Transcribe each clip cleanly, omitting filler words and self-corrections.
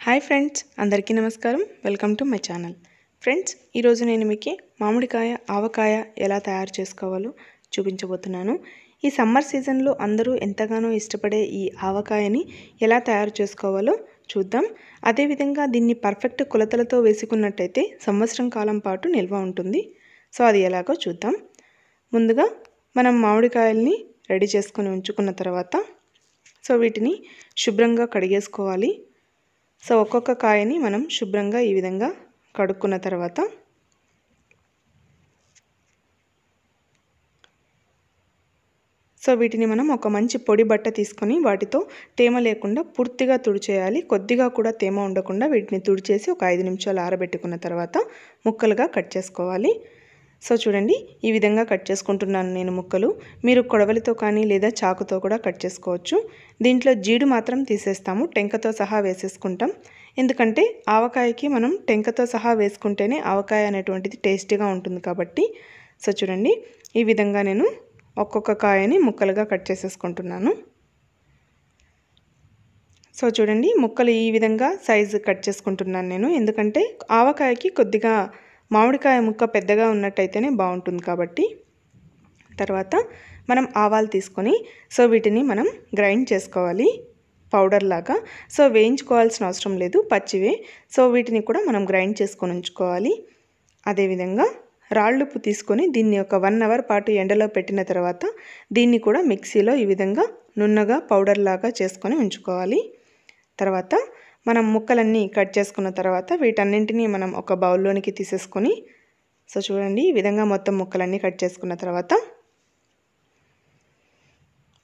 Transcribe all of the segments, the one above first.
Hi friends, అందరికీ నమస్కారం. Welcome to my channel. Friends, ఈరోజు నేను మీకు మామిడికాయ ఆవకాయ ఎలా తయారు చేసుకోవాలో చూపించబోతున్నాను. ఈ సమ్మర్ సీజన్లో అందరూ ఎంతగానో ఇష్టపడే ఈ ఆవకాయని ఎలా తయారు చేసుకోవాలో చూద్దాం. అదేవిధంగా దీన్ని పర్ఫెక్ట్ కొలతలతో వేసుకున్నట్టయితే సంవత్సరం కాలం పాటు నిల్వ ఉంటుంది. సో అది ఎలాగో చూద్దాం. ముందుగా మనం మామిడికాయల్ని రెడీ చేసుకొని ఉంచుకున్న తర్వాత వీటిని శుభ్రంగా కడిగేసుకోవాలి. ఒక్కొక్క కాయని మనం శుభ్రంగా ఈ విధంగా కడుక్కున్న తర్వాత వీటిని మనం ఒక మంచి పొడి బట్ట తీసుకొని వాటితో తేమ లేకుండా పూర్తిగా తుడిచేయాలి. కొద్దిగా కూడా తేమ ఉండకుండా వీటిని తుడిచేసి ఒక 5 నిమిషాలు ఆరబెట్టుకున్న తర్వాత ముక్కలుగా కట్ చేసుకోవాలి. చూడండి, ఈ విధంగా కట్ చేసుకుంటున్నాను నేను ముక్కలు. మీరు కొడవలితో కానీ లేదా చాకుతో కూడా కట్ చేసుకోవచ్చు. దీంట్లో జీడు మాత్రం తీసేస్తాము, టెంకతో సహా వేసేసుకుంటాం. ఎందుకంటే ఆవకాయకి మనం టెంకతో సహా వేసుకుంటేనే ఆవకాయ అనేటువంటిది టేస్టీగా ఉంటుంది కాబట్టి. చూడండి, ఈ విధంగా నేను ఒక్కొక్క కాయని ముక్కలుగా కట్ చేసేసుకుంటున్నాను. చూడండి, ముక్కలు ఈ విధంగా సైజు కట్ చేసుకుంటున్నాను నేను. ఎందుకంటే ఆవకాయకి కొద్దిగా మామిడికాయ ముక్క పెద్దగా ఉన్నట్టయితేనే బాగుంటుంది కాబట్టి. తర్వాత మనం ఆవాలు తీసుకొని వీటిని మనం గ్రైండ్ చేసుకోవాలి పౌడర్ లాగా. వేయించుకోవాల్సిన అవసరం లేదు, పచ్చివే. వీటిని కూడా మనం గ్రైండ్ చేసుకొని ఉంచుకోవాలి. అదేవిధంగా రాళ్ళుప్పు తీసుకొని దీన్ని ఒక 1 అవర్ పాటు ఎండలో పెట్టిన తర్వాత దీన్ని కూడా మిక్సీలో ఈ విధంగా నున్నగా పౌడర్ లాగా చేసుకొని ఉంచుకోవాలి. తర్వాత మనం ముక్కలన్నీ కట్ చేసుకున్న తర్వాత వీటన్నింటినీ మనం ఒక బౌల్లోనికి తీసేసుకొని చూడండి, ఈ విధంగా మొత్తం ముక్కలన్నీ కట్ చేసుకున్న తర్వాత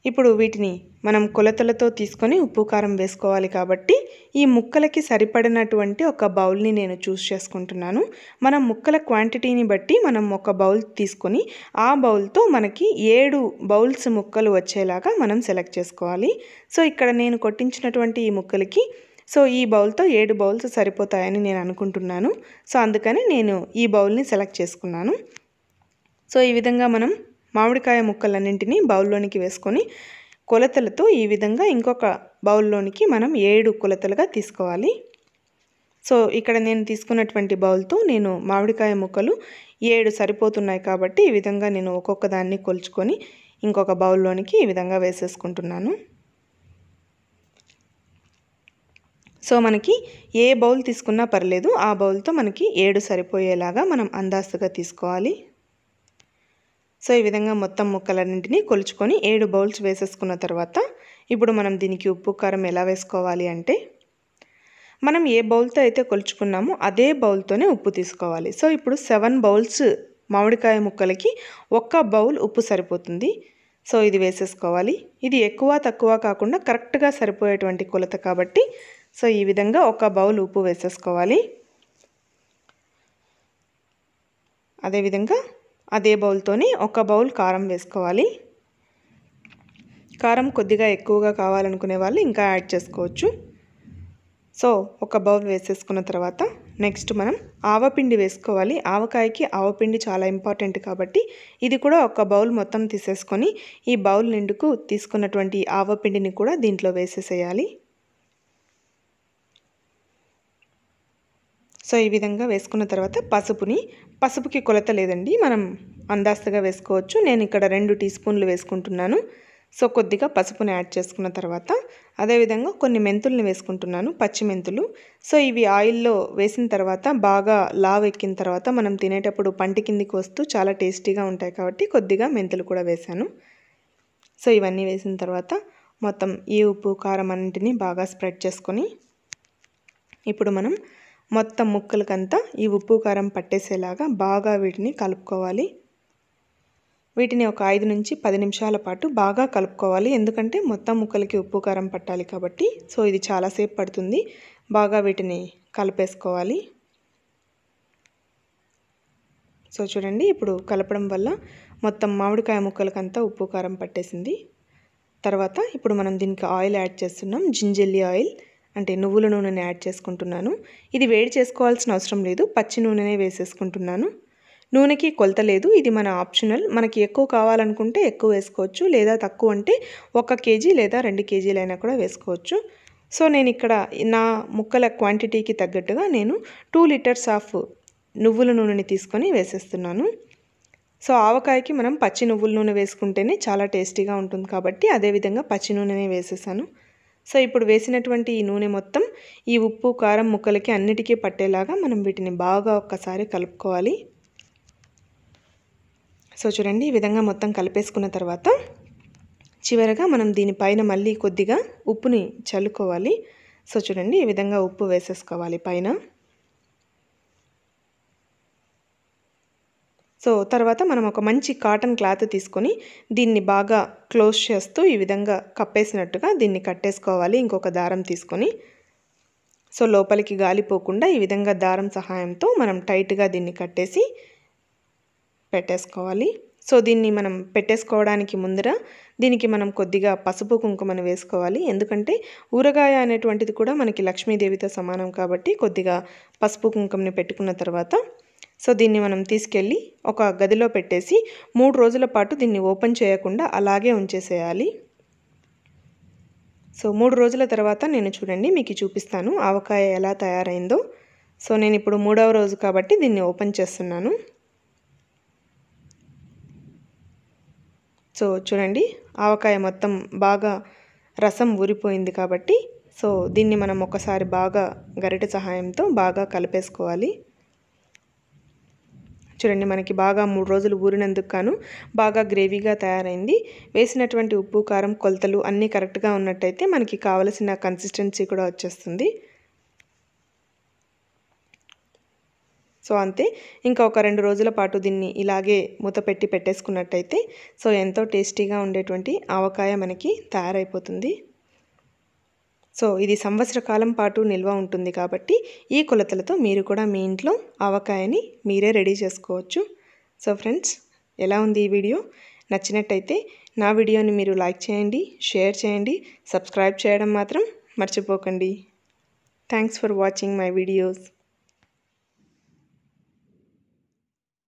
ఇప్పుడు వీటిని మనం కొలతలతో తీసుకొని ఉప్పు కారం వేసుకోవాలి కాబట్టి ఈ ముక్కలకి సరిపడినటువంటి ఒక బౌల్ని నేను చూస్ చేసుకుంటున్నాను. మనం ముక్కల క్వాంటిటీని బట్టి మనం ఒక బౌల్ తీసుకొని ఆ బౌల్తో మనకి 7 బౌల్స్ ముక్కలు వచ్చేలాగా మనం సెలెక్ట్ చేసుకోవాలి. ఇక్కడ నేను కొట్టించినటువంటి ఈ ముక్కలకి ఈ బౌల్తో 7 బౌల్స్ సరిపోతాయని నేను అనుకుంటున్నాను. అందుకని నేను ఈ బౌల్ని సెలెక్ట్ చేసుకున్నాను. ఈ విధంగా మనం మామిడికాయ ముక్కలన్నింటినీ బౌల్లోనికి వేసుకొని కొలతలతో ఈ విధంగా ఇంకొక బౌల్లోనికి మనం 7 కొలతలుగా తీసుకోవాలి. ఇక్కడ నేను తీసుకున్నటువంటి బౌల్తో నేను మామిడికాయ ముక్కలు 7 సరిపోతున్నాయి కాబట్టి ఈ విధంగా నేను ఒక్కొక్క దాన్ని కొలుచుకొని ఇంకొక బౌల్లోనికి ఈ విధంగా వేసేసుకుంటున్నాను. మనకి ఏ బౌల్ తీసుకున్నా పర్లేదు, ఆ బౌల్తో మనకి 7 సరిపోయేలాగా మనం అందాజుగా తీసుకోవాలి. ఈ విధంగా మొత్తం ముక్కలన్నింటినీ కొలుచుకొని 7 బౌల్స్ వేసేసుకున్న తర్వాత ఇప్పుడు మనం దీనికి ఉప్పు కారం ఎలా వేసుకోవాలి అంటే మనం ఏ బౌల్తో అయితే కొలుచుకున్నామో అదే బౌల్తోనే ఉప్పు తీసుకోవాలి. ఇప్పుడు 7 బౌల్స్ మామిడికాయ ముక్కలకి 1 బౌల్ ఉప్పు సరిపోతుంది. ఇది వేసేసుకోవాలి. ఇది ఎక్కువ తక్కువ కాకుండా కరెక్ట్గా సరిపోయేటువంటి కొలత కాబట్టి ఈ విధంగా 1 బౌల్ ఉప్పు వేసేసుకోవాలి. అదేవిధంగా అదే బౌల్తోని 1 బౌల్ కారం వేసుకోవాలి. కారం కొద్దిగా ఎక్కువగా కావాలనుకునే వాళ్ళు ఇంకా యాడ్ చేసుకోవచ్చు. 1 బౌల్ వేసేసుకున్న తర్వాత నెక్స్ట్ మనం ఆవపిండి వేసుకోవాలి. ఆవకాయకి ఆవపిండి చాలా ఇంపార్టెంట్ కాబట్టి ఇది కూడా 1 బౌల్ మొత్తం తీసేసుకొని ఈ బౌల్ నిండుకు తీసుకున్నటువంటి ఆవపిండిని కూడా దీంట్లో వేసేసేయాలి. ఈ విధంగా వేసుకున్న తర్వాత పసుపుకి కొలత లేదండి, మనం అందాజుగా వేసుకోవచ్చు. నేను ఇక్కడ 2 టీ స్పూన్లు వేసుకుంటున్నాను. కొద్దిగా పసుపుని యాడ్ చేసుకున్న తర్వాత అదేవిధంగా కొన్ని మెంతుల్ని వేసుకుంటున్నాను, పచ్చి మెంతులు. ఇవి ఆయిల్లో వేసిన తర్వాత బాగా లావ్ ఎక్కిన తర్వాత మనం తినేటప్పుడు పంటి కిందికి వస్తూ చాలా టేస్టీగా ఉంటాయి కాబట్టి కొద్దిగా మెంతులు కూడా వేశాను. ఇవన్నీ వేసిన తర్వాత మొత్తం ఈ ఉప్పు కారం అన్నింటినీ బాగా స్ప్రెడ్ చేసుకొని ఇప్పుడు మనం మొత్తం ముక్కలకంతా ఈ ఉప్పు కారం పట్టేసేలాగా బాగా వీటిని కలుపుకోవాలి. వీటిని ఒక 5 నుంచి 10 నిమిషాల పాటు బాగా కలుపుకోవాలి. ఎందుకంటే మొత్తం ముక్కలకి ఉప్పు కారం పట్టాలి కాబట్టి ఇది చాలాసేపు పడుతుంది. బాగా వీటిని కలిపేసుకోవాలి. చూడండి, ఇప్పుడు కలపడం వల్ల మొత్తం మామిడికాయ ముక్కలకంతా ఉప్పు కారం పట్టేసింది. తర్వాత ఇప్పుడు మనం దీనికి ఆయిల్ యాడ్ చేస్తున్నాం. జింజర్లీ ఆయిల్ అంటే నువ్వుల నూనెని యాడ్ చేసుకుంటున్నాను. ఇది వేడి చేసుకోవాల్సిన అవసరం లేదు, పచ్చి నూనెనే వేసేసుకుంటున్నాను. నూనెకి కొలత లేదు, ఇది మన ఆప్షనల్. మనకి ఎక్కువ కావాలనుకుంటే ఎక్కువ వేసుకోవచ్చు, లేదా తక్కువ అంటే 1 కేజీ లేదా 2 కేజీలైనా కూడా వేసుకోవచ్చు. సో నేను ఇక్కడ నా ముక్కల క్వాంటిటీకి తగ్గట్టుగా నేను 2 లీటర్స్ ఆఫ్ నువ్వుల నూనెని తీసుకొని వేసేస్తున్నాను. సో ఆవకాయకి మనం పచ్చి నువ్వుల నూనె వేసుకుంటేనే చాలా టేస్టీగా ఉంటుంది కాబట్టి అదేవిధంగా పచ్చి నూనెనే వేసేసాను. సో ఇప్పుడు వేసినటువంటి ఈ నూనె మొత్తం ఈ ఉప్పు కారం ముక్కలకి అన్నిటికీ పట్టేలాగా మనం వీటిని బాగా ఒక్కసారి కలుపుకోవాలి. సో చూడండి, ఈ విధంగా మొత్తం కలిపేసుకున్న తర్వాత చివరగా మనం దీనిపైన మళ్ళీ కొద్దిగా ఉప్పుని చల్లుకోవాలి. సో చూడండి, ఈ విధంగా ఉప్పు వేసేసుకోవాలి పైన. సో తర్వాత మనం ఒక మంచి కాటన్ క్లాత్ తీసుకొని దీన్ని బాగా క్లోజ్ చేస్తూ ఈ విధంగా కప్పేసినట్టుగా దీన్ని కట్టేసుకోవాలి ఇంకొక దారం తీసుకొని. సో లోపలికి గాలి పోకుండా ఈ విధంగా దారం సహాయంతో మనం టైట్గా దీన్ని కట్టేసి పెట్టేసుకోవాలి. సో దీన్ని మనం పెట్టేసుకోవడానికి ముందర దీనికి మనం కొద్దిగా పసుపు కుంకుమను వేసుకోవాలి. ఎందుకంటే ఊరగాయ అనేటువంటిది కూడా మనకి లక్ష్మీదేవితో సమానం కాబట్టి కొద్దిగా పసుపు కుంకుమని పెట్టుకున్న తర్వాత సో దీన్ని మనం తీసుకెళ్ళి ఒక గదిలో పెట్టేసి 3 రోజుల పాటు దీన్ని ఓపెన్ చేయకుండా అలాగే ఉంచేసేయాలి. సో 3 రోజుల తర్వాత నేను చూడండి మీకు చూపిస్తాను ఆవకాయ ఎలా తయారైందో. సో నేను ఇప్పుడు 3వ రోజు కాబట్టి దీన్ని ఓపెన్ చేస్తున్నాను. సో చూడండి, ఆవకాయ మొత్తం బాగా రసం ఊరిపోయింది కాబట్టి సో దీన్ని మనం ఒకసారి బాగా గరిటె సహాయంతో బాగా కలిపేసుకోవాలి. చూడండి, మనకి బాగా 3 రోజులు ఊరినందుకు గాను బాగా గ్రేవీగా తయారైంది. వేసినటువంటి ఉప్పు కారం కొలతలు అన్నీ కరెక్ట్గా ఉన్నట్టయితే మనకి కావలసిన కన్సిస్టెన్సీ కూడా వచ్చేస్తుంది. సో అంతే, ఇంకా ఒక 2 రోజుల పాటు దీన్ని ఇలాగే మూత పెట్టి పెట్టేసుకున్నట్టయితే సో ఎంతో టేస్టీగా ఉండేటువంటి ఆవకాయ మనకి తయారైపోతుంది. సో ఇది సంవత్సర కాలం పాటు నిల్వ ఉంటుంది కాబట్టి ఈ కొలతలతో మీరు కూడా మీ ఇంట్లో ఆవకాయని మీరే రెడీ చేసుకోవచ్చు. సో ఫ్రెండ్స్, ఎలా ఉంది ఈ వీడియో? నచ్చినట్టయితే నా వీడియోని మీరు లైక్ చేయండి, షేర్ చేయండి, సబ్స్క్రైబ్ చేయడం మాత్రం మర్చిపోకండి. Thanks for watching my videos.